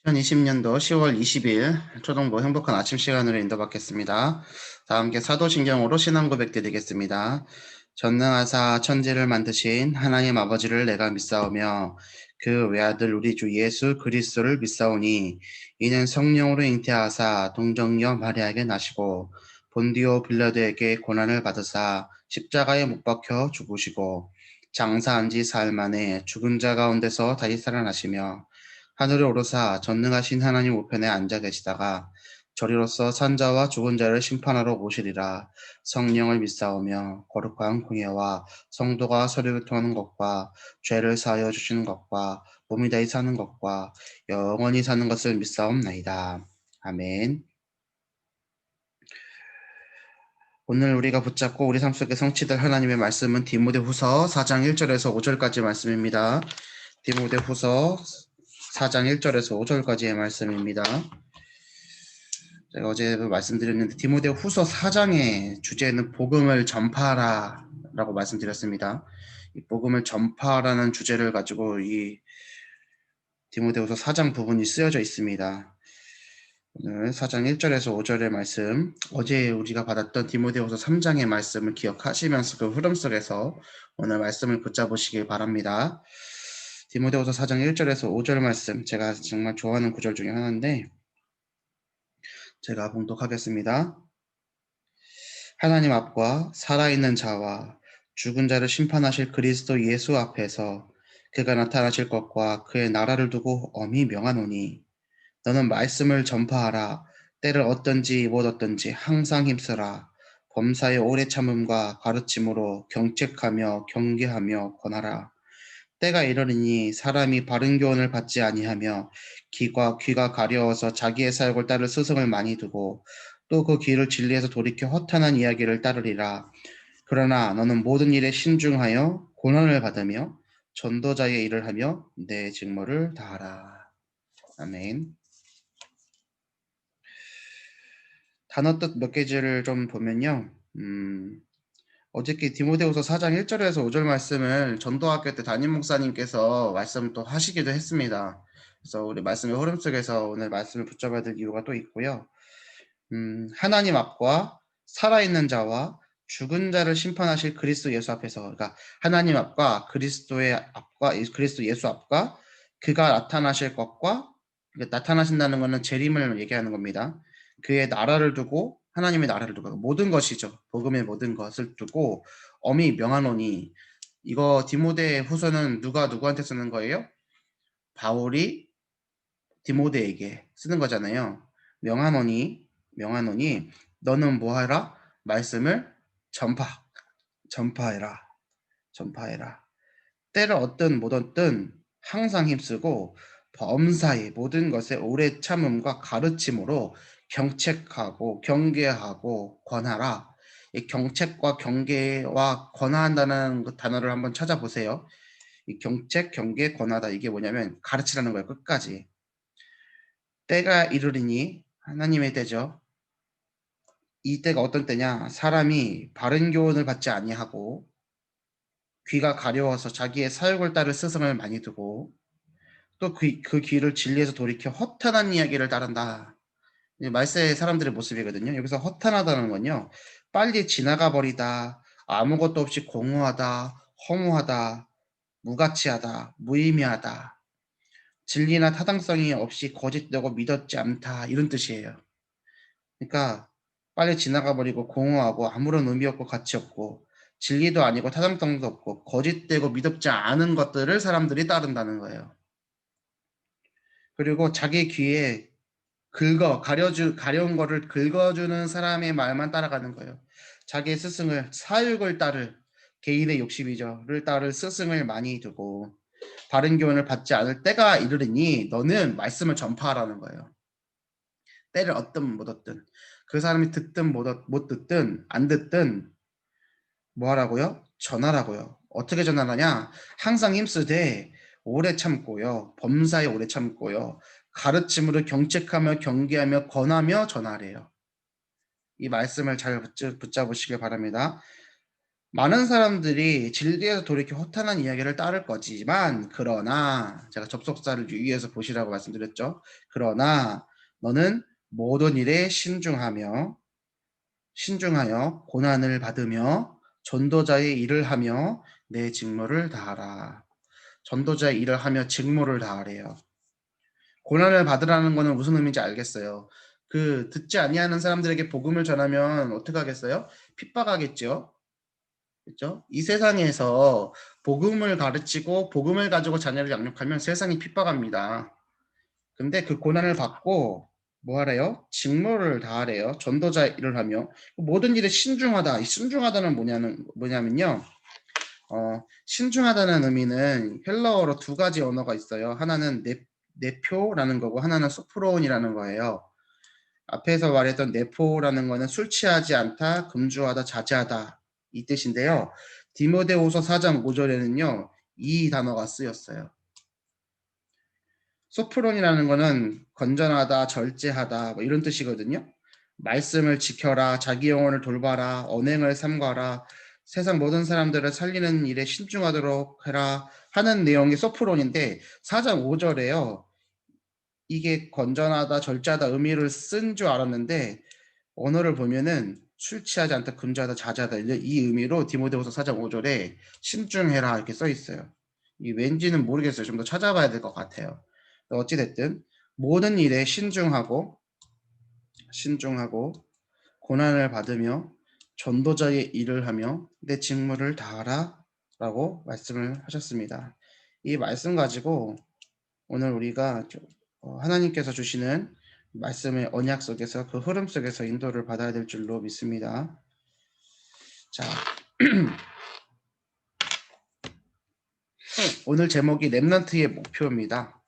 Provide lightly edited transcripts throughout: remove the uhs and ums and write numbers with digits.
2020년도 10월 20일 초등부 행복한 아침 시간으로 인도받겠습니다. 다 함께 사도신경으로 신앙 고백 드리겠습니다. 전능하사 천지를 만드신 하나님 아버지를 내가 믿사오며 그 외아들 우리 주 예수 그리스도를 믿사오니 이는 성령으로 잉태하사 동정녀 마리아에게 나시고 본디오 빌라도에게 고난을 받으사 십자가에 못 박혀 죽으시고 장사한 지 사흘 만에 죽은 자 가운데서 다시 살아나시며 하늘에 오르사 전능하신 하나님 우편에 앉아 계시다가 저리로서 산자와 죽은 자를 심판하러 오시리라. 성령을 믿사오며 거룩한 공예와 성도가 서로 교통하는 것과 죄를 사하여 주시는 것과 몸이 다히 사는 것과 영원히 사는 것을 믿사옵나이다. 아멘. 오늘 우리가 붙잡고 우리 삶 속에 성취될 하나님의 말씀은 디모데후서 4장 1절에서 5절까지 말씀입니다. 디모데후서 4장 1절에서 5절까지의 말씀입니다. 제가 어제도 말씀드렸는데 디모데후서 4장의 주제는 복음을 전파하라 라고 말씀드렸습니다. 이 복음을 전파하라는 주제를 가지고 이 디모데후서 4장 부분이 쓰여져 있습니다. 오늘 4장 1절에서 5절의 말씀, 어제 우리가 받았던 디모데후서 3장의 말씀을 기억하시면서 그 흐름 속에서 오늘 말씀을 붙잡으시길 바랍니다. 디모데후서 4장 1절에서 5절 말씀, 제가 정말 좋아하는 구절 중에 하나인데 제가 봉독하겠습니다. 하나님 앞과 살아있는 자와 죽은 자를 심판하실 그리스도 예수 앞에서 그가 나타나실 것과 그의 나라를 두고 엄히 명하노니 너는 말씀을 전파하라. 때를 어떤지 못 어떤지 항상 힘쓰라. 범사의 오래 참음과 가르침으로 경책하며 경계하며 권하라. 때가 이르리니 사람이 바른 교훈을 받지 아니하며 귀가 가려워서 자기의 사욕을 따를 스승을 많이 두고 또 그 귀를 진리에서 돌이켜 허탄한 이야기를 따르리라. 그러나 너는 모든 일에 신중하여 고난을 받으며 전도자의 일을 하며 내 직무를 다하라. 아멘. 단어 뜻 몇 개지를 좀 보면요. 어저께 디모데후서 4장 1절에서 5절 말씀을 전도학교 때 담임 목사님께서 말씀 또 하시기도 했습니다. 그래서 우리 말씀의 흐름 속에서 오늘 말씀을 붙잡아야 될 이유가 또 있고요. 하나님 앞과 살아있는 자와 죽은 자를 심판하실 그리스도 예수 앞에서, 그러니까 하나님 앞과 그리스도의 앞과 그리스도 예수 앞과 그가 나타나실 것과, 나타나신다는 것은 재림을 얘기하는 겁니다. 그의 나라를 두고, 하나님의 나라를 두고 모든 것이죠. 복음의 모든 것을 두고 엄히 명하노니, 이거 디모데 후서는 누가 누구한테 쓰는 거예요? 바울이 디모데에게 쓰는 거잖아요. 명하노니 너는 뭐하라? 말씀을 전파해라. 때를 얻든 못 얻든 항상 힘쓰고 범사의 모든 것에 오래 참음과 가르침으로 경책하고 경계하고 권하라. 이 경책과 경계와 권한다는 그 단어를 한번 찾아보세요. 이 경책, 경계, 권하다, 이게 뭐냐면 가르치라는 거예요. 끝까지. 때가 이르리니 하나님의 때죠. 이 때가 어떤 때냐? 사람이 바른 교훈을 받지 아니하고 귀가 가려워서 자기의 사욕을 따를 스승을 많이 두고 또 그 귀를 진리에서 돌이켜 허탄한 이야기를 따른다. 말세의 사람들의 모습이거든요. 여기서 허탄하다는 건요, 빨리 지나가 버리다, 아무것도 없이 공허하다, 허무하다, 무가치하다, 무의미하다, 진리나 타당성이 없이 거짓되고 믿었지 않다, 이런 뜻이에요. 그러니까 빨리 지나가 버리고 공허하고 아무런 의미 없고 가치 없고 진리도 아니고 타당성도 없고 거짓되고 믿음지 않은 것들을 사람들이 따른다는 거예요. 그리고 자기 귀에 가려운 거를 긁어주는 사람의 말만 따라가는 거예요. 자기의 스승을, 사육을 따를, 개인의 욕심이죠,를 따를 스승을 많이 두고 바른 교훈을 받지 않을 때가 이르리니 너는 말씀을 전파하라는 거예요. 때를 얻든 못 얻든, 그 사람이 듣든 못 듣든 안 듣든 뭐 하라고요? 전하라고요. 어떻게 전하느냐? 항상 힘쓰되 오래 참고요. 범사에 오래 참고요. 가르침으로 경책하며 경계하며 권하며 전하래요. 이 말씀을 잘 붙잡으시길 바랍니다. 많은 사람들이 진리에서 돌이켜 허탄한 이야기를 따를 거지만 그러나 제가 접속사를 유의해서 보시라고 말씀드렸죠. 그러나 너는 모든 일에 신중하여 고난을 받으며 전도자의 일을 하며 내 직무를 다하라. 전도자의 일을 하며 직무를 다하래요. 고난을 받으라는 거는 무슨 의미인지 알겠어요. 그 듣지 아니하는 사람들에게 복음을 전하면 어떻게 하겠어요? 핍박하겠죠. 그렇죠? 이 세상에서 복음을 가르치고 복음을 가지고 자녀를 양육하면 세상이 핍박합니다. 근데 그 고난을 받고 뭐 하래요? 직무를 다하래요. 전도자 일을 하며 모든 일에 신중하다. 이 신중하다는 뭐냐면요. 신중하다는 의미는 헬라어로 두 가지 언어가 있어요. 하나는 네표라는 거고 하나는 소프론이라는 거예요. 앞에서 말했던 네포라는 거는 술 취하지 않다, 금주하다, 자제하다 이 뜻인데요. 디모데후서 4장 5절에는요. 이 단어가 쓰였어요. 소프론이라는 거는 건전하다, 절제하다 뭐 이런 뜻이거든요. 말씀을 지켜라, 자기 영혼을 돌봐라, 언행을 삼가라, 세상 모든 사람들을 살리는 일에 신중하도록 해라 하는 내용이 소프론인데 4장 5절에요. 이게 건전하다, 절제하다 의미를 쓴 줄 알았는데 언어를 보면은 술 취하지 않다, 금주하다, 자제하다 이 의미로 디모데후서 4장 5절에 신중해라 이렇게 써 있어요. 이 왠지는 모르겠어요. 좀 더 찾아봐야 될 것 같아요. 어찌 됐든 모든 일에 신중하고 고난을 받으며 전도자의 일을 하며 내 직무를 다하라라고 말씀을 하셨습니다. 이 말씀 가지고 오늘 우리가 하나님께서 주시는 말씀의 언약 속에서 그 흐름 속에서 인도를 받아야 될 줄로 믿습니다. 자, 오늘 제목이 렘넌트의 목표입니다.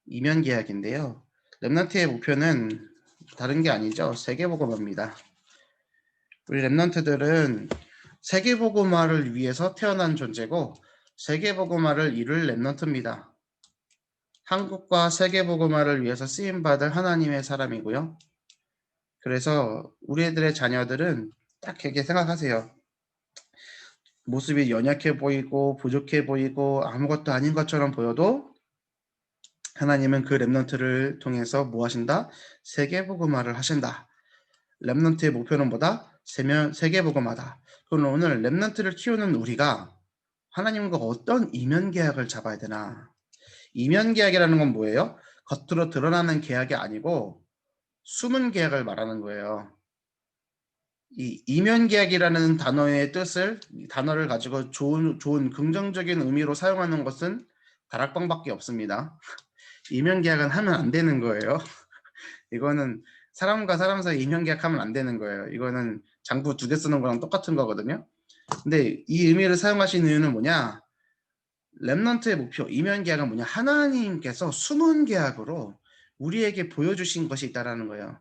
이면 계약인데요. 렘넌트의 목표는 다른 게 아니죠. 세계복음화입니다. 우리 렘넌트들은 세계복음화를 위해서 태어난 존재고 세계복음화를 이룰 렘넌트입니다. 한국과 세계복음화를 위해서 쓰임받을 하나님의 사람이고요. 그래서 우리 애들의 자녀들은 딱 이렇게 생각하세요. 모습이 연약해 보이고 부족해 보이고 아무것도 아닌 것처럼 보여도 하나님은 그 렘넌트를 통해서 뭐 하신다? 세계복음화를 하신다. 렘넌트의 목표는 뭐다? 세계복음화다. 그럼 오늘 렘넌트를 키우는 우리가 하나님과 어떤 이면 계약을 잡아야 되나? 이면 계약이라는 건 뭐예요? 겉으로 드러나는 계약이 아니고 숨은 계약을 말하는 거예요. 이 이면 계약이라는 단어를 가지고 좋은 긍정적인 의미로 사용하는 것은 다락방밖에 없습니다. 이면 계약은 하면 안 되는 거예요. 이거는 사람과 사람 사이 이면 계약하면 안 되는 거예요. 이거는 장부 2개 쓰는 거랑 똑같은 거거든요. 근데 이 의미를 사용하신 이유는 뭐냐? 렘넌트의 목표, 이면 계약은 뭐냐? 하나님께서 숨은 계약으로 우리에게 보여주신 것이 있다라는 거예요.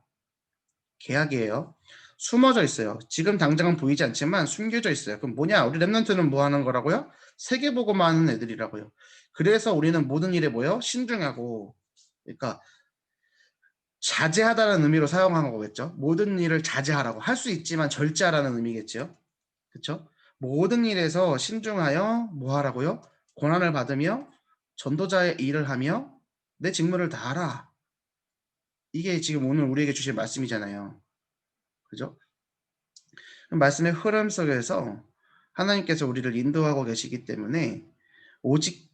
계약이에요. 숨어져 있어요. 지금 당장은 보이지 않지만 숨겨져 있어요. 그럼 뭐냐? 우리 렘넌트는 뭐 하는 거라고요? 세계보고만 하는 애들이라고요. 그래서 우리는 모든 일에 뭐요? 신중하고, 그러니까 자제하다는 의미로 사용한 거겠죠. 모든 일을 자제하라고 할 수 있지만 절제하라는 의미겠죠. 그렇죠? 모든 일에서 신중하여 뭐 하라고요? 고난을 받으며 전도자의 일을 하며 내 직무를 다하라. 이게 지금 오늘 우리에게 주신 말씀이잖아요. 그죠? 말씀의 흐름 속에서 하나님께서 우리를 인도하고 계시기 때문에 오직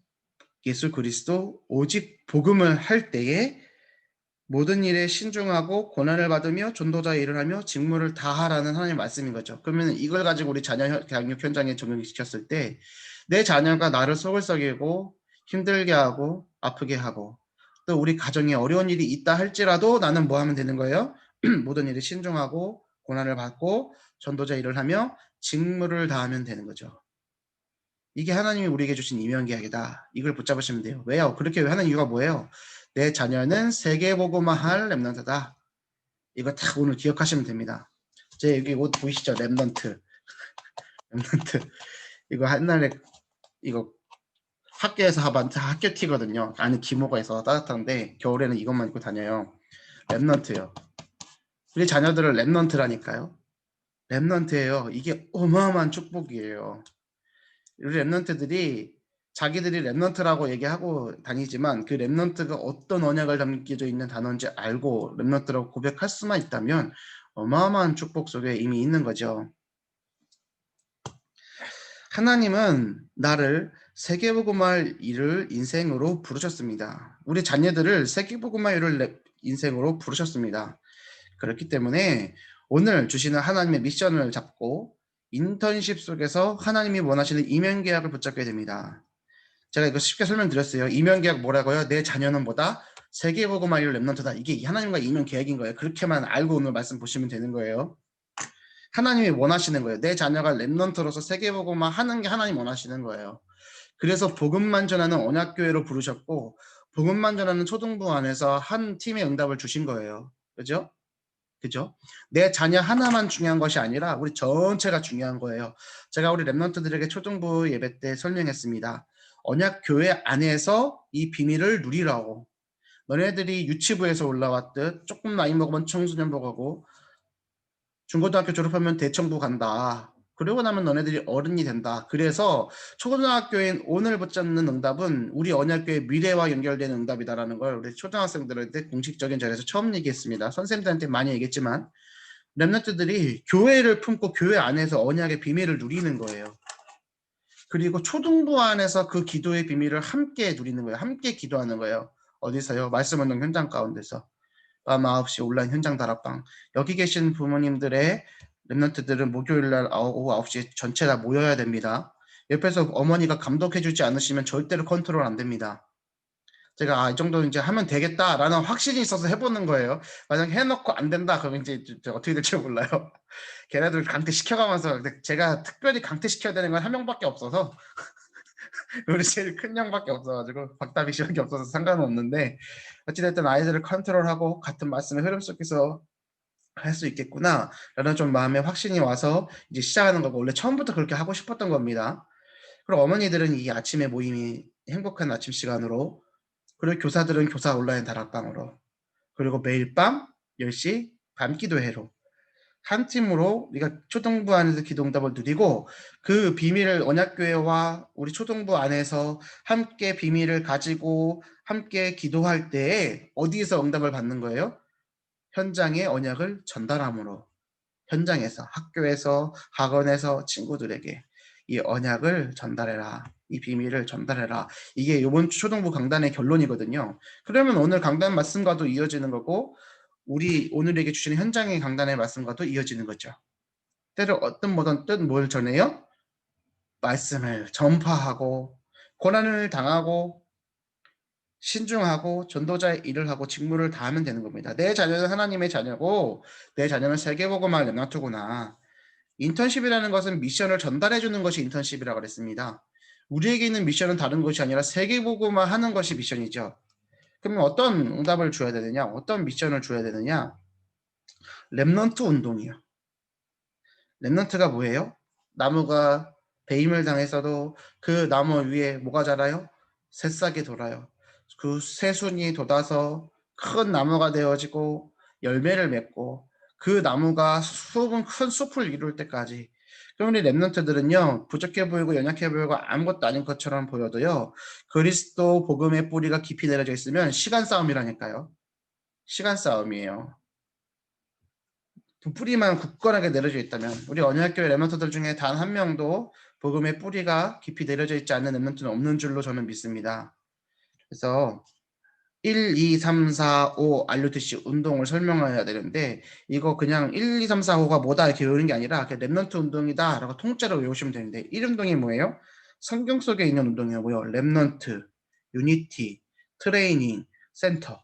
예수 그리스도, 오직 복음을 할 때에 모든 일에 신중하고 고난을 받으며 전도자의 일을 하며 직무를 다하라는 하나님의 말씀인 거죠. 그러면 이걸 가지고 우리 자녀 양육 현장에 적용시켰을 때 내 자녀가 나를 속을 썩이고 힘들게 하고 아프게 하고 또 우리 가정에 어려운 일이 있다 할지라도 나는 뭐 하면 되는 거예요? 모든 일에 신중하고 고난을 받고 전도자 일을 하며 직무를 다하면 되는 거죠. 이게 하나님이 우리에게 주신 이면계약이다. 이걸 붙잡으시면 돼요. 왜요? 그렇게 하는 이유가 뭐예요? 내 자녀는 세계보고마할 렘넌트다. 이거 딱 오늘 기억하시면 됩니다. 제 여기 옷 보이시죠? 렘넌트. 렘넌트. 이거 옛날에 이거 학교에서 하반 학교 티거든요. 안에 기모가 있어서 따뜻한데 겨울에는 이것만 입고 다녀요. 렘넌트요. 우리 자녀들을 렘넌트라니까요. 렘넌트예요. 이게 어마어마한 축복이에요. 우리 렘넌트들이 자기들이 렘넌트라고 얘기하고 다니지만 그 렘넌트가 어떤 언약을 담겨져 있는 단어인지 알고 렘넌트라고 고백할 수만 있다면 어마어마한 축복 속에 이미 있는 거죠. 하나님은 나를 세계복음할 일을 인생으로 부르셨습니다. 우리 자녀들을 세계복음할 일을 인생으로 부르셨습니다. 그렇기 때문에 오늘 주시는 하나님의 미션을 잡고 인턴십 속에서 하나님이 원하시는 이면계약을 붙잡게 됩니다. 제가 이거 쉽게 설명드렸어요. 이면계약 뭐라고요? 내 자녀는 뭐다? 세계복음할 일 렘넌트다. 이게 하나님과 이면계약인 거예요. 그렇게만 알고 오늘 말씀 보시면 되는 거예요. 하나님이 원하시는 거예요. 내 자녀가 렘넌트로서 세계복음화 하는 게 하나님 원하시는 거예요. 그래서 복음만 전하는 언약교회로 부르셨고 복음만 전하는 초등부 안에서 한 팀의 응답을 주신 거예요. 그죠? 그죠? 내 자녀 하나만 중요한 것이 아니라 우리 전체가 중요한 거예요. 제가 우리 렘넌트들에게 초등부 예배 때 설명했습니다. 언약교회 안에서 이 비밀을 누리라고. 너네들이 유치부에서 올라왔듯 조금 나이 먹으면 청소년부 가고 중고등학교 졸업하면 대청부 간다. 그러고 나면 너네들이 어른이 된다. 그래서 초등학교인 오늘 붙잡는 응답은 우리 언약교의 미래와 연결되는 응답이다라는 걸 우리 초등학생들한테 공식적인 자리에서 처음 얘기했습니다. 선생님들한테 많이 얘기했지만 렘넌트들이 교회를 품고 교회 안에서 언약의 비밀을 누리는 거예요. 그리고 초등부 안에서 그 기도의 비밀을 함께 누리는 거예요. 함께 기도하는 거예요. 어디서요? 말씀 운동 현장 가운데서. 밤 9시 온라인 현장 다락방. 여기 계신 부모님들의 렘넌트들은 목요일날 오후 9시 전체 다 모여야 됩니다. 옆에서 어머니가 감독해주지 않으시면 절대로 컨트롤 안 됩니다. 제가 이 정도 이제 하면 되겠다라는 확신이 있어서 해보는 거예요. 만약 해놓고 안 된다 그러면 이제 어떻게 될지 몰라요. 걔네들 강퇴시켜가면서 제가 특별히 강퇴시켜야 되는 건 한 명밖에 없어서 우리 제일 큰 형밖에 없어가지고 박다비 씨밖에 없어서 상관은 없는데 어찌됐든 아이들을 컨트롤하고 같은 말씀의 흐름 속에서 할 수 있겠구나 라는 좀 마음의 확신이 와서 이제 시작하는 거고 원래 처음부터 그렇게 하고 싶었던 겁니다. 그리고 어머니들은 이 아침의 모임이 행복한 아침 시간으로 그리고 교사들은 교사 온라인 다락방으로 그리고 매일 밤 10시 밤기도회로 한 팀으로 우리가 초등부 안에서 기도응답을 누리고 그 비밀을 언약교회와 우리 초등부 안에서 함께 비밀을 가지고 함께 기도할 때에 어디에서 응답을 받는 거예요? 현장의 언약을 전달함으로 현장에서 학교에서 학원에서 친구들에게 이 언약을 전달해라. 이 비밀을 전달해라. 이게 이번 초등부 강단의 결론이거든요. 그러면 오늘 강단 말씀과도 이어지는 거고 우리 오늘에게 주시는 현장의 강단의 말씀과도 이어지는 거죠. 때를 어떤 뭐든 뜻 뭘 전해요? 말씀을 전파하고 고난을 당하고 신중하고 전도자의 일을 하고 직무를 다하면 되는 겁니다. 내 자녀는 하나님의 자녀고 내 자녀는 세계복음화를 놔두구나. 인턴십이라는 것은 미션을 전달해 주는 것이 인턴십이라고 그랬습니다. 우리에게 있는 미션은 다른 것이 아니라 세계복음화 하는 것이 미션이죠. 그러면 어떤 응답을 줘야 되느냐? 어떤 미션을 줘야 되느냐? 렘넌트 운동이요. 렘넌트가 뭐예요? 나무가 배임을 당했어도 그 나무 위에 뭐가 자라요? 새싹이 돌아요. 그 새순이 돋아서 큰 나무가 되어지고 열매를 맺고 그 나무가 수분 큰 숲을 이룰 때까지. 그럼 우리 렘넌트들은요 부족해 보이고 연약해 보이고 아무것도 아닌 것처럼 보여도요 그리스도 복음의 뿌리가 깊이 내려져 있으면 시간 싸움이라니까요. 시간 싸움이에요. 그 뿌리만 굳건하게 내려져 있다면 우리 언약교회 렘넌트들 중에 단 한 명도 복음의 뿌리가 깊이 내려져 있지 않는 렘넌트는 없는 줄로 저는 믿습니다. 그래서 1, 2, 3, 4, 5 RUTC 운동을 설명해야 되는데 이거 그냥 1, 2, 3, 4, 5가 뭐다 이렇게 외우는 게 아니라 그냥 렘넌트 운동이다 라고 통째로 외우시면 되는데 이 운동이 뭐예요? 성경 속에 있는 운동이고요. 렘넌트, 유니티, 트레이닝, 센터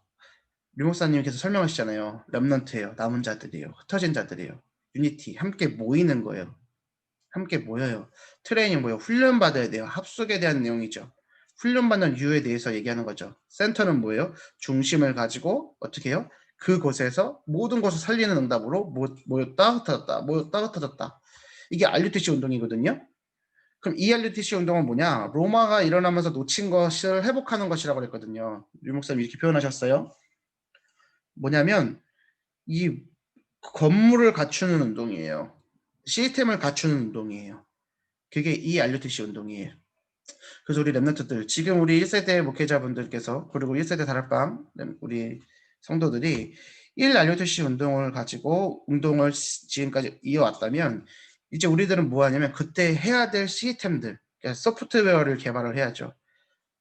류 목사님께서 설명하시잖아요. 렘넌트예요. 남은 자들이에요. 흩어진 자들이에요. 유니티 함께 모이는 거예요. 함께 모여요. 트레이닝 뭐예요? 훈련 받아야 돼요. 합숙에 대한 내용이죠. 훈련받는 이유에 대해서 얘기하는 거죠. 센터는 뭐예요? 중심을 가지고 어떻게 해요? 그곳에서 모든 것을 살리는 응답으로 모였다 흩어졌다 모였다 흩어졌다. 이게 RUTC 운동이거든요. 그럼 이 RUTC 운동은 뭐냐? 로마가 일어나면서 놓친 것을 회복하는 것이라고 그랬거든요. 류 목사님 이렇게 표현하셨어요. 뭐냐면 이 건물을 갖추는 운동이에요. 시스템을 갖추는 운동이에요. 그게 이 RUTC 운동이에요. 그래서 우리 랩런트들, 지금 우리 1세대 목회자분들께서, 그리고 1세대 다락방 우리 성도들이 1 RUTC 운동을 가지고 운동을 지금까지 이어왔다면, 이제 우리들은 뭐 하냐면 그때 해야 될 시스템들, 그러니까 소프트웨어를 개발을 해야죠.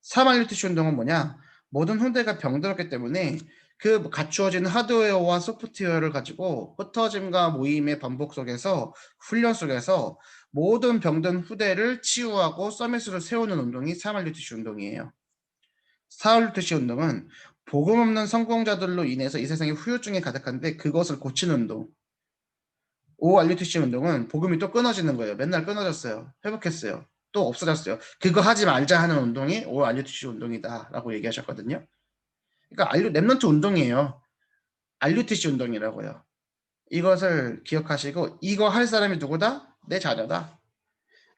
3 RUTC 운동은 뭐냐? 모든 후대가 병들었기 때문에 그 갖추어진 하드웨어와 소프트웨어를 가지고 흩어짐과 모임의 반복 속에서, 훈련 속에서 모든 병든 후대를 치유하고 서밋으로 세우는 운동이 3RUTC 운동이에요. 4RUTC 운동은 복음 없는 성공자들로 인해서 이 세상에 후유증이 가득한데 그것을 고치는 운동. 5RUTC 운동은 복음이 또 끊어지는 거예요. 맨날 끊어졌어요. 회복했어요. 또 없어졌어요. 그거 하지 말자 하는 운동이 5RUTC 운동이다 라고 얘기하셨거든요. 그러니까 랩런트 운동이에요. RUTC 운동이라고요. 이것을 기억하시고, 이거 할 사람이 누구다? 내 자녀다.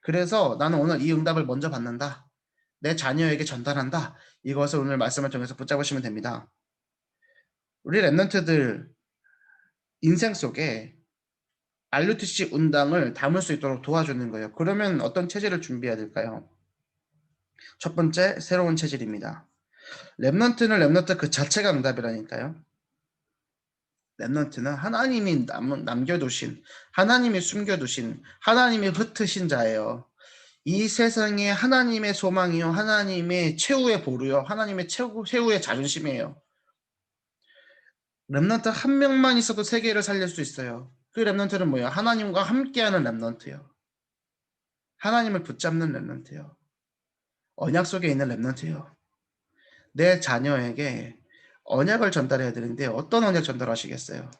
그래서 나는 오늘 이 응답을 먼저 받는다. 내 자녀에게 전달한다. 이것을 오늘 말씀을 통해서 붙잡으시면 됩니다. 우리 랩런트들 인생 속에 RUTC 운당을 담을 수 있도록 도와주는 거예요. 그러면 어떤 체질을 준비해야 될까요? 첫 번째, 새로운 체질입니다. 랩런트는 랩런트 그 자체가 응답이라니까요. 랩런트는 하나님이 남겨두신, 하나님이 숨겨두신, 하나님이 흩으신 자예요. 이 세상에 하나님의 소망이요, 하나님의 최후의 보루요, 하나님의 최후의 자존심이에요. 랩런트 한 명만 있어도 세계를 살릴 수 있어요. 그 랩런트는 뭐야? 하나님과 함께하는 랩런트요. 하나님을 붙잡는 랩런트요. 언약 속에 있는 랩런트요. 내 자녀에게 언약을 전달해야 되는데 어떤 언약 전달하시겠어요?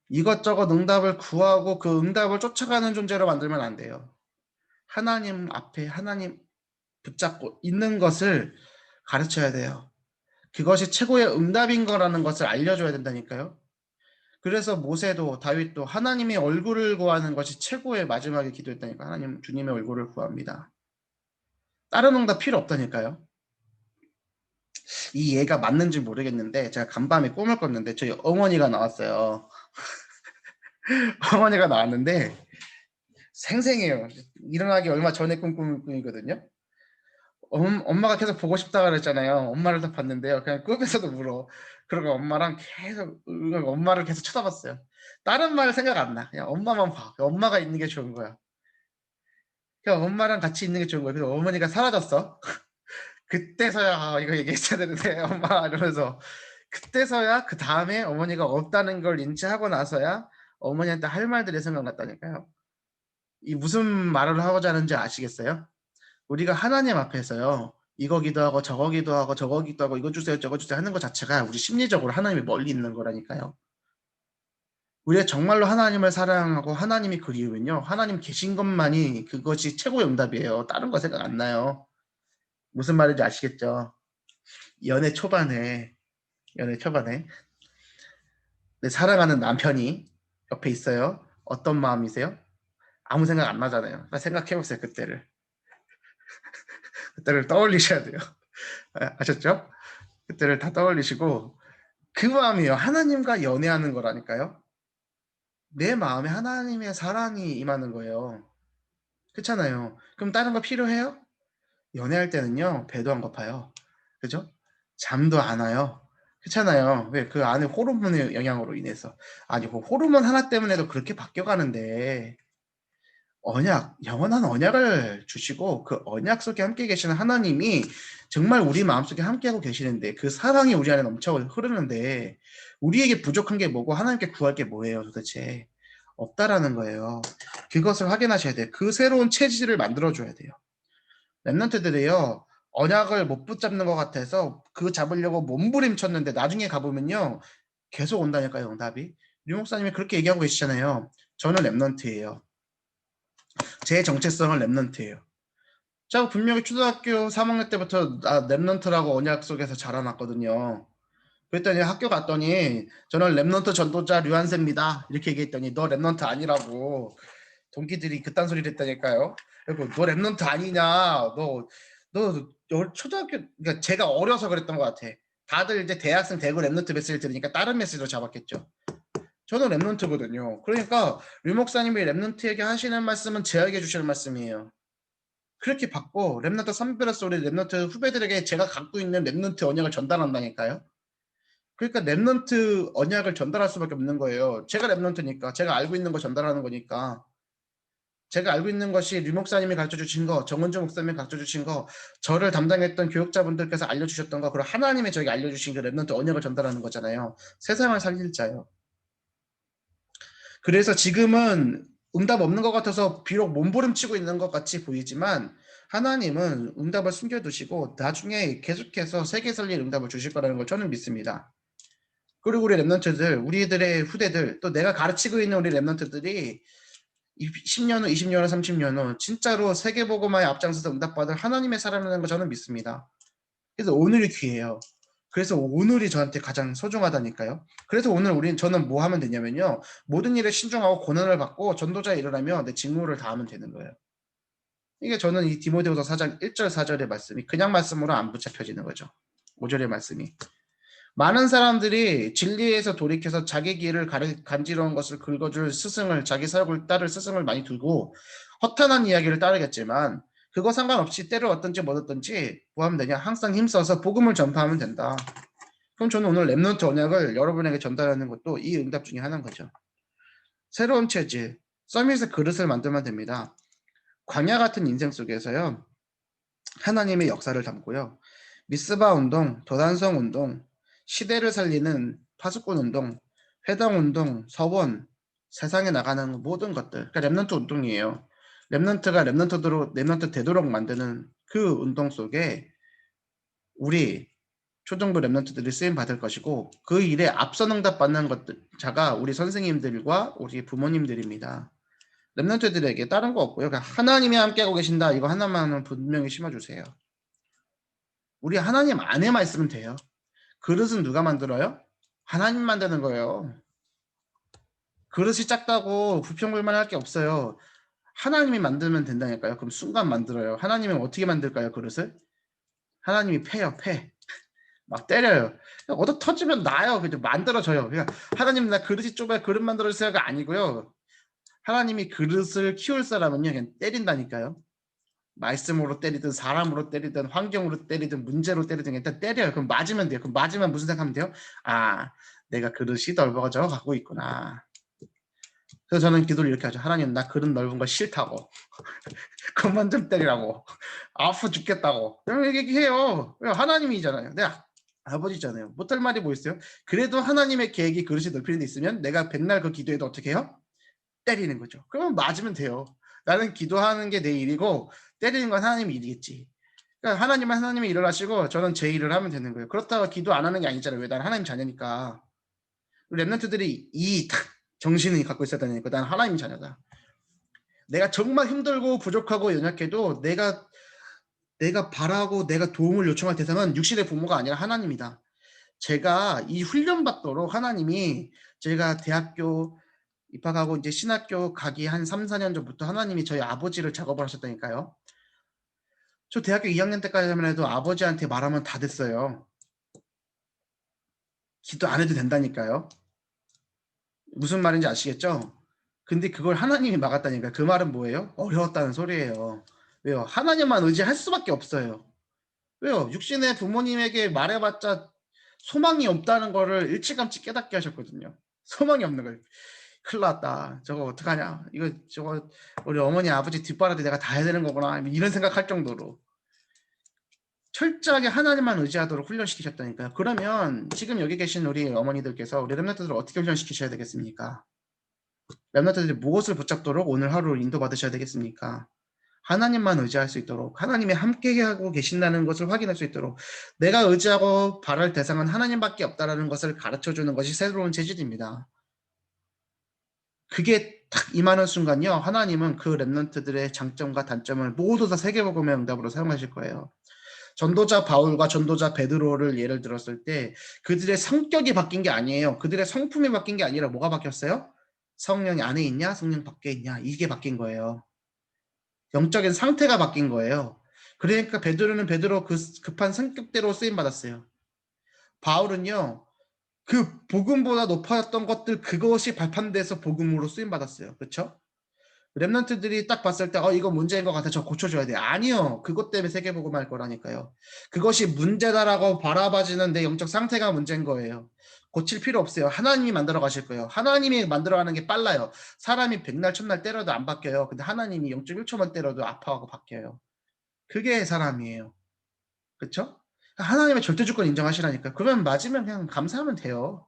이것저것 응답을 구하고 그 응답을 쫓아가는 존재로 만들면 안 돼요. 하나님 앞에 하나님 붙잡고 있는 것을 가르쳐야 돼요. 그것이 최고의 응답인 거라는 것을 알려줘야 된다니까요. 그래서 모세도 다윗도 하나님의 얼굴을 구하는 것이 최고의 마지막에 기도했다니까. 하나님 주님의 얼굴을 구합니다. 다른 응답 필요 없다니까요. 이 예가 맞는지 모르겠는데 제가 간밤에 꿈을 꿨는데 저희 어머니가 나왔어요. 어머니가 나왔는데 생생해요. 일어나기 얼마 전에 꿈꾼 꿈이거든요. 엄마가 계속 보고 싶다 그랬잖아요. 엄마를 다 봤는데요. 그냥 꿈에서도 울어. 그리고 엄마랑 계속 엄마를 계속 쳐다봤어요. 다른 말 생각 안 나. 그냥 엄마만 봐. 엄마가 있는 게 좋은 거야. 그냥 엄마랑 같이 있는 게 좋은 거야. 그래서 어머니가 사라졌어. 그때서야 이거 얘기했어야 되는데 엄마 이러면서 그때서야 그 다음에 어머니가 없다는 걸 인지하고 나서야 어머니한테 할 말들이 생각났다니까요. 이 무슨 말을 하고자 하는지 아시겠어요? 우리가 하나님 앞에서요. 이거 기도하고 저거 기도하고 저거 기도하고 이거 주세요 저거 주세요 하는 것 자체가 우리 심리적으로 하나님이 멀리 있는 거라니까요. 우리가 정말로 하나님을 사랑하고 하나님이 그리우면요. 하나님 계신 것만이 그것이 최고의 응답이에요. 다른 거 생각 안 나요. 무슨 말인지 아시겠죠? 연애 초반에 내 사랑하는 남편이 옆에 있어요. 어떤 마음이세요? 아무 생각 안 나잖아요. 생각해보세요. 그때를 떠올리셔야 돼요. 아셨죠? 그때를 다 떠올리시고 그 마음이에요. 하나님과 연애하는 거라니까요. 내 마음에 하나님의 사랑이 임하는 거예요. 그렇잖아요. 그럼 다른 거 필요해요? 연애할 때는요. 배도 안 고파요. 그죠? 잠도 안 와요. 그렇잖아요. 왜? 그 안에 호르몬의 영향으로 인해서. 아니 그 호르몬 하나 때문에도 그렇게 바뀌어가는데 언약, 영원한 언약을 주시고 그 언약 속에 함께 계시는 하나님이 정말 우리 마음속에 함께하고 계시는데 그 사랑이 우리 안에 넘쳐 흐르는데 우리에게 부족한 게 뭐고 하나님께 구할 게 뭐예요 도대체? 없다라는 거예요. 그것을 확인하셔야 돼요. 그 새로운 체질을 만들어줘야 돼요. 랩런트들이요. 언약을 못 붙잡는 것 같아서 그 잡으려고 몸부림쳤는데 나중에 가보면요. 계속 온다니까요. 응답이. 류 목사님이 그렇게 얘기하고 계시잖아요. 저는 랩런트예요. 제 정체성은 랩런트예요. 제가 분명히 초등학교 3학년 때부터 랩런트라고 언약 속에서 자라났거든요. 그랬더니 학교 갔더니 저는 랩런트 전도자 류한세입니다. 이렇게 얘기했더니 너 랩런트 아니라고 동기들이 그딴 소리를 했다니까요. 그리고 너 랩런트 아니냐. 너 초등학교 그러니까 제가 어려서 그랬던 것 같아. 다들 이제 대학생 대구 랩런트 메시지를 들으니까 다른 메시지로 잡았겠죠. 저는 랩넌트거든요. 그러니까 류 목사님이 랩넌트에게 하시는 말씀은 제에게 주시는 말씀이에요. 그렇게 받고 랩넌트 선배로서 우리 랩넌트 후배들에게 제가 갖고 있는 랩넌트 언약을 전달한다니까요. 그러니까 랩넌트 언약을 전달할 수밖에 없는 거예요. 제가 랩넌트니까 제가 알고 있는 거 전달하는 거니까. 제가 알고 있는 것이 류 목사님이 가르쳐 주신 거, 정은주 목사님이 가르쳐 주신 거, 저를 담당했던 교육자분들께서 알려주셨던 거, 그리고 하나님이 저에게 알려주신 그 랩넌트 언약을 전달하는 거잖아요. 세상을 살릴 자요. 그래서 지금은 응답 없는 것 같아서 비록 몸부림치고 있는 것 같이 보이지만 하나님은 응답을 숨겨두시고 나중에 계속해서 세계 살릴 응답을 주실 거라는 걸 저는 믿습니다. 그리고 우리 랩런트들, 우리들의 후대들, 또 내가 가르치고 있는 우리 랩런트들이 10년 후, 20년 후, 30년 후 진짜로 세계복음화에 앞장서서 응답받을 하나님의 사람이라는 걸 저는 믿습니다. 그래서 오늘이 기회예요. 그래서 오늘이 저한테 가장 소중하다니까요. 그래서 오늘 저는 뭐 하면 되냐면요. 모든 일에 신중하고 고난을 받고 전도자의 일을 하며 내 직무를 다하면 되는 거예요. 이게 저는 이 디모데후서 4장 1절 4절의 말씀이 그냥 말씀으로 안 붙잡혀지는 거죠. 5절의 말씀이. 많은 사람들이 진리에서 돌이켜서 자기 길을 간지러운 것을 긁어줄 스승을, 자기 사역을 따를 스승을 많이 두고 허탄한 이야기를 따르겠지만 그거 상관없이 때를 어떤지 뭐 어떤지 뭐 하면 되냐, 항상 힘써서 복음을 전파하면 된다. 그럼 저는 오늘 랩넌트 언약을 여러분에게 전달하는 것도 이 응답 중에 하나인 거죠. 새로운 체질, 서밋의 그릇을 만들면 됩니다. 광야 같은 인생 속에서요, 하나님의 역사를 담고요, 미스바 운동, 도단성 운동, 시대를 살리는 파수꾼 운동, 회당 운동, 서원, 세상에 나가는 모든 것들, 그러니까 랩넌트 운동이에요. 랩넌트가 랩넌트 되도록 만드는 그 운동 속에 우리 초등부 랩넌트들이 쓰임 받을 것이고 그 일에 앞선 응답받는 것들 자가 우리 선생님들과 우리 부모님들입니다. 랩넌트들에게 다른 거 없고요. 그냥 하나님이 함께하고 계신다. 이거 하나만은 분명히 심어주세요. 우리 하나님 안에만 있으면 돼요. 그릇은 누가 만들어요? 하나님 만드는 거예요. 그릇이 작다고 부평불만할 게 없어요. 하나님이 만들면 된다니까요. 그럼 순간 만들어요. 하나님이 어떻게 만들까요? 그릇을? 하나님이 패요. 패. 막 때려요. 얻어 터지면 나요. 그냥 만들어져요. 그냥 하나님 나 그릇이 좁아요. 그릇 만들어주세요가 아니고요. 하나님이 그릇을 키울 사람은요. 그냥 때린다니까요. 말씀으로 때리든 사람으로 때리든 환경으로 때리든 문제로 때리든 일단 때려요. 그럼 맞으면 돼요. 그럼 맞으면 무슨 생각하면 돼요? 아, 내가 그릇이 넓어져 갖고 있구나. 그래서 저는 기도를 이렇게 하죠. 하나님 나 그릇 넓은 거 싫다고. 그만 좀 때리라고. 아프 죽겠다고. 그럼 얘기해요. 하나님이잖아요. 내가 아버지잖아요. 못할 말이 뭐 있어요? 그래도 하나님의 계획이 그릇이 넓히는 데 있으면 내가 백날 그 기도해도 어떻게 해요? 때리는 거죠. 그러면 맞으면 돼요. 나는 기도하는 게 내 일이고 때리는 건 하나님 일이겠지. 그러니까 하나님은 하나님의 일을 하시고 저는 제 일을 하면 되는 거예요. 그렇다고 기도 안 하는 게 아니잖아요. 왜? 난 하나님 자녀니까. 랩런트들이 이 정신을 갖고 있어야 되니까 난 하나님 자녀다. 내가 정말 힘들고 부족하고 연약해도 내가 바라고 내가 도움을 요청할 대상은 육신의 부모가 아니라 하나님이다. 제가 이 훈련 받도록 하나님이 제가 대학교 입학하고 이제 신학교 가기 한 3, 4년 전부터 하나님이 저희 아버지를 작업을 하셨다니까요. 저 대학교 2학년 때까지만 해도 아버지한테 말하면 다 됐어요. 기도 안 해도 된다니까요. 무슨 말인지 아시겠죠? 근데 그걸 하나님이 막았다니까. 그 말은 뭐예요? 어려웠다는 소리예요. 왜요? 하나님만 의지할 수밖에 없어요. 왜요? 육신의 부모님에게 말해봤자 소망이 없다는 거를 일찌감치 깨닫게 하셨거든요. 소망이 없는 거예요. 큰일 났다. 저거 어떡하냐. 저거 우리 어머니 아버지 뒷바라지 내가 다 해야 되는 거구나. 이런 생각할 정도로. 철저하게 하나님만 의지하도록 훈련시키셨다니까요. 그러면 지금 여기 계신 우리 어머니들께서 우리 랩런트들을 어떻게 훈련시키셔야 되겠습니까? 랩런트들이 무엇을 붙잡도록 오늘 하루를 인도받으셔야 되겠습니까? 하나님만 의지할 수 있도록, 하나님이 함께하고 계신다는 것을 확인할 수 있도록, 내가 의지하고 바랄 대상은 하나님밖에 없다는 것을 가르쳐주는 것이 새로운 체질입니다. 그게 딱 임하는 순간요, 하나님은 그 랩런트들의 장점과 단점을 모두 다 세계복음의 응답으로 사용하실 거예요. 전도자 바울과 전도자 베드로를 예를 들었을 때 그들의 성격이 바뀐 게 아니에요. 그들의 성품이 바뀐 게 아니라 뭐가 바뀌었어요? 성령이 안에 있냐? 성령 밖에 있냐? 이게 바뀐 거예요. 영적인 상태가 바뀐 거예요. 그러니까 베드로는 베드로 그 급한 성격대로 쓰임 받았어요. 바울은요, 그 복음보다 높았던 것들 그것이 발판돼서 복음으로 쓰임 받았어요. 그렇죠? 렘넌트들이 딱 봤을 때 이거 문제인 것 같아. 저 고쳐줘야 돼. 아니요. 그것 때문에 세계복음을 할 거라니까요. 그것이 문제다라고 바라봐지는 내 영적 상태가 문제인 거예요. 고칠 필요 없어요. 하나님이 만들어 가실 거예요. 하나님이 만들어가는 게 빨라요. 사람이 백날 천날 때려도 안 바뀌어요. 근데 하나님이 0.1초만 때려도 아파하고 바뀌어요. 그게 사람이에요. 그렇죠? 하나님의 절대 주권 인정하시라니까. 그러면 맞으면 그냥 감사하면 돼요.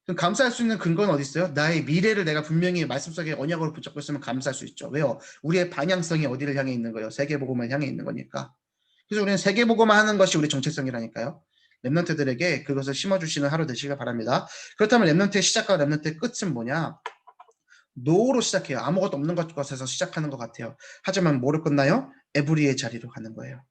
그럼 감사할 수 있는 근거는 어디 있어요? 나의 미래를 내가 분명히 말씀 속에 언약으로 붙잡고 있으면 감사할 수 있죠. 왜요? 우리의 방향성이 어디를 향해 있는 거예요? 세계복음을 향해 있는 거니까. 그래서 우리는 세계복음을 하는 것이 우리 정체성이라니까요. 렘넌트들에게 그것을 심어주시는 하루 되시길 바랍니다. 그렇다면 렘넌트의 시작과 렘넌트의 끝은 뭐냐? 노로 시작해요. 아무것도 없는 것에서 시작하는 것 같아요. 하지만 뭐로 끝나요? 에브리의 자리로 가는 거예요.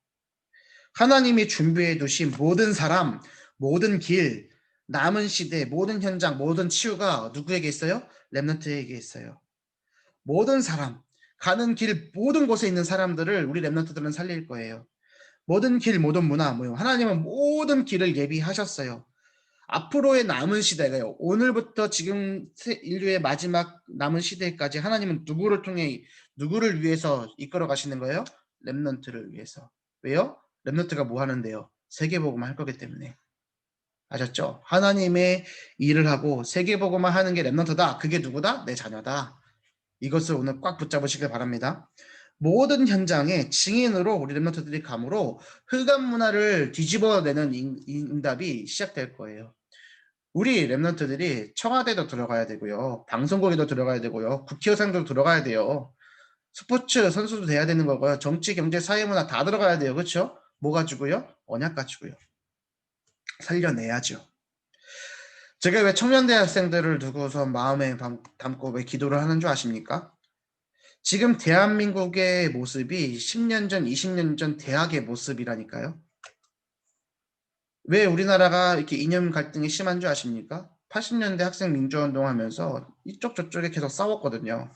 하나님이 준비해 두신 모든 사람, 모든 길, 남은 시대, 모든 현장, 모든 치유가 누구에게 있어요? 렘넌트에게 있어요. 모든 사람, 가는 길 모든 곳에 있는 사람들을 우리 렘넌트들은 살릴 거예요. 모든 길, 모든 문화, 하나님은 모든 길을 예비하셨어요. 앞으로의 남은 시대가요. 오늘부터 지금 인류의 마지막 남은 시대까지 하나님은 누구를 통해 누구를 위해서 이끌어 가시는 거예요? 렘넌트를 위해서. 왜요? 렘넌트가 뭐 하는데요? 세계복음을 할 거기 때문에. 아셨죠? 하나님의 일을 하고 세계복음을 하는 게 렘넌트다. 그게 누구다? 내 자녀다. 이것을 오늘 꽉 붙잡으시길 바랍니다. 모든 현장에 증인으로 우리 렘넌트들이 감으로 흑암 문화를 뒤집어내는 응답이 시작될 거예요. 우리 렘넌트들이 청와대도 들어가야 되고요. 방송국에도 들어가야 되고요. 국회의장도 들어가야 돼요. 스포츠 선수도 돼야 되는 거고요. 정치, 경제, 사회문화 다 들어가야 돼요. 그렇죠? 뭐 가지고요? 언약 가지고요. 살려내야죠. 제가 왜 청년대 학생들을 두고서 마음에 담고 왜 기도를 하는 줄 아십니까? 지금 대한민국의 모습이 10년 전, 20년 전 대학의 모습이라니까요. 왜 우리나라가 이렇게 이념 갈등이 심한 줄 아십니까? 80년대 학생 민주운동 하면서 이쪽 저쪽에 계속 싸웠거든요.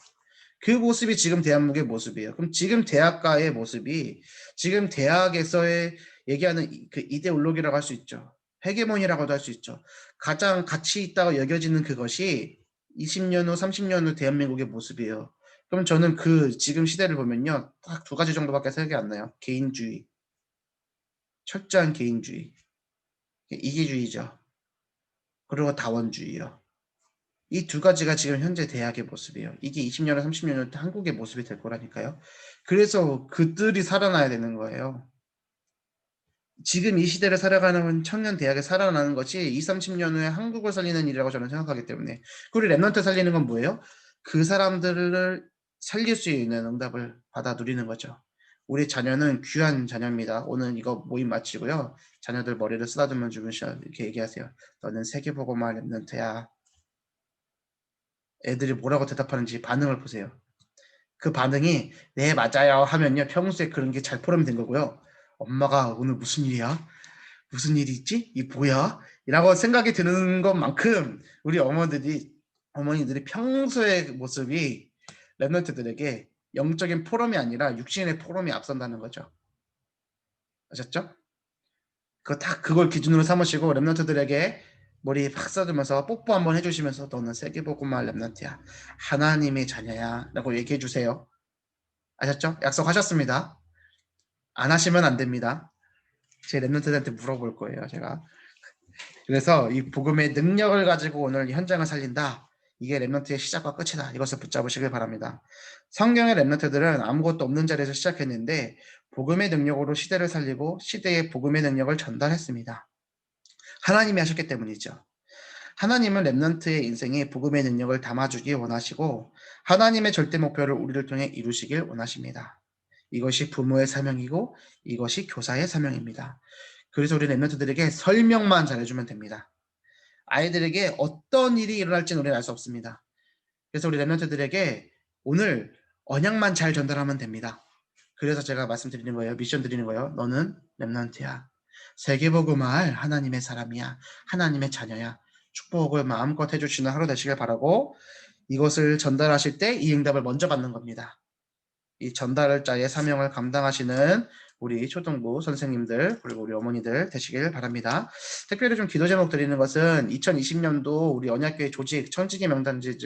그 모습이 지금 대한민국의 모습이에요. 그럼 지금 대학가의 모습이 지금 대학에서의 얘기하는 그 이데올로기라고 할 수 있죠. 헤게모니라고도 할 수 있죠. 가장 가치 있다고 여겨지는 그것이 20년 후, 30년 후 대한민국의 모습이에요. 그럼 저는 그 지금 시대를 보면요. 딱 두 가지 정도밖에 생각이 안 나요. 개인주의, 철저한 개인주의, 이기주의죠. 그리고 다원주의요. 이 두 가지가 지금 현재 대학의 모습이에요. 이게 20년 후, 30년 후 한국의 모습이 될 거라니까요. 그래서 그들이 살아나야 되는 거예요. 지금 이 시대를 살아가는 청년 대학에 살아나는 것이 20, 30년 후에 한국을 살리는 일이라고 저는 생각하기 때문에. 그리고 랩런트 살리는 건 뭐예요? 그 사람들을 살릴 수 있는 응답을 받아 누리는 거죠. 우리 자녀는 귀한 자녀입니다. 오늘 이거 모임 마치고요. 자녀들 머리를 쓰다듬어 주면서 이렇게 얘기하세요. 너는 세계보고만 랩런트야. 애들이 뭐라고 대답하는지 반응을 보세요. 그 반응이 네 맞아요 하면요. 평소에 그런 게 잘 포럼이 된 거고요. 엄마가 오늘 무슨 일이야? 무슨 일이 있지? 이 뭐야? 라고 생각이 드는 것만큼 우리 어머니들이 평소의 모습이 랩런트들에게 영적인 포럼이 아니라 육신의 포럼이 앞선다는 거죠. 아셨죠? 그걸 기준으로 삼으시고 랩런트들에게 머리 팍 써주면서 뽀뽀 한번 해주시면서 너는 세계복음화 랩런트야. 하나님의 자녀야. 라고 얘기해 주세요. 아셨죠? 약속하셨습니다. 안 하시면 안 됩니다. 제 랩런트들한테 물어볼 거예요, 제가. 그래서 이 복음의 능력을 가지고 오늘 현장을 살린다. 이게 랩런트의 시작과 끝이다. 이것을 붙잡으시길 바랍니다. 성경의 랩런트들은 아무것도 없는 자리에서 시작했는데 복음의 능력으로 시대를 살리고 시대의 복음의 능력을 전달했습니다. 하나님이 하셨기 때문이죠. 하나님은 랩런트의 인생에 복음의 능력을 담아주기 원하시고 하나님의 절대 목표를 우리를 통해 이루시길 원하십니다. 이것이 부모의 사명이고 이것이 교사의 사명입니다. 그래서 우리 랩런트들에게 설명만 잘해주면 됩니다. 아이들에게 어떤 일이 일어날지는 우리는 알 수 없습니다. 그래서 우리 랩런트들에게 오늘 언약만 잘 전달하면 됩니다. 그래서 제가 말씀드리는 거예요. 미션 드리는 거예요. 너는 랩런트야. 세계복음할 하나님의 사람이야. 하나님의 자녀야. 축복을 마음껏 해주시는 하루 되시길 바라고 이것을 전달하실 때 이 응답을 먼저 받는 겁니다. 이 전달자의 사명을 감당하시는 우리 초등부 선생님들 그리고 우리 어머니들 되시길 바랍니다. 특별히 좀 기도 제목 드리는 것은 2020년도 우리 언약교회 조직 천직의 명단지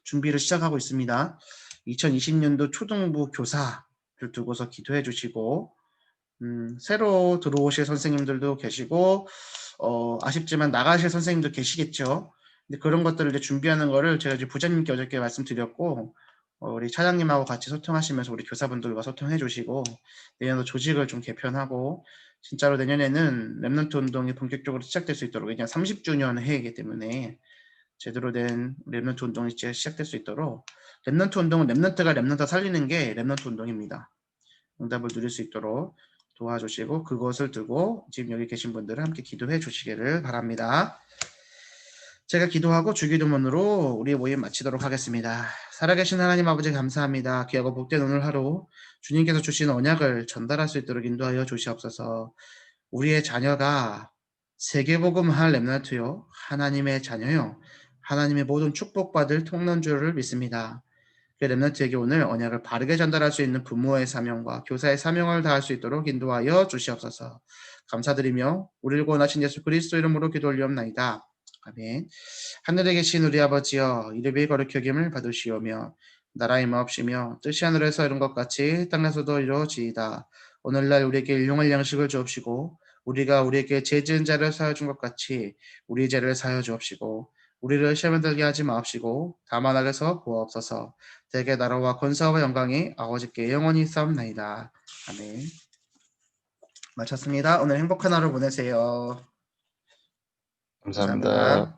준비를 시작하고 있습니다. 2020년도 초등부 교사를 두고서 기도해 주시고 새로 들어오실 선생님들도 계시고 아쉽지만 나가실 선생님도 계시겠죠. 근데 그런 것들을 이제 준비하는 거를 제가 이제 부장님께 어저께 말씀드렸고 우리 차장님하고 같이 소통하시면서 우리 교사분들과 소통해 주시고 내년도 조직을 좀 개편하고 진짜로 내년에는 랩넌트 운동이 본격적으로 시작될 수 있도록 왜냐하면 30주년 해이기 때문에 제대로 된 랩넌트 운동이 시작될 수 있도록 랩넌트 운동은 랩넌트가 랩넌트 살리는 게 랩넌트 운동입니다. 응답을 누릴 수 있도록 도와주시고 그것을 두고 지금 여기 계신 분들은 함께 기도해 주시기를 바랍니다. 제가 기도하고 주기도문으로 우리 모임 마치도록 하겠습니다. 살아계신 하나님 아버지 감사합니다. 귀하고 복된 오늘 하루 주님께서 주신 언약을 전달할 수 있도록 인도하여 주시옵소서. 우리의 자녀가 세계복음할 렘넌트요 하나님의 자녀요 하나님의 모든 축복받을 통론주를 믿습니다. 그 렘넌트에게 오늘 언약을 바르게 전달할 수 있는 부모의 사명과 교사의 사명을 다할 수 있도록 인도하여 주시옵소서. 감사드리며 우리를 구원하신 예수 그리스도 이름으로 기도 올리옵나이다. 아멘. 하늘에 계신 우리 아버지여 이름이 거룩히 여김을 받으시오며 나라의 마옵시며 뜻이 하늘에서 이룬 것 같이 땅에서도 이루어지이다. 오늘날 우리에게 일용할 양식을 주옵시고 우리가 우리에게 죄 지은 자를 사하여 준 것 같이 우리 죄를 사하여 주옵시고 우리를 시험에 들게 하지 마옵시고 다만 악에서 구하옵소서. 대개 나라와 권세와 영광이 아버지께 영원히 싸움나이다. 아멘. 마쳤습니다. 오늘 행복한 하루 보내세요. 감사합니다. 감사합니다.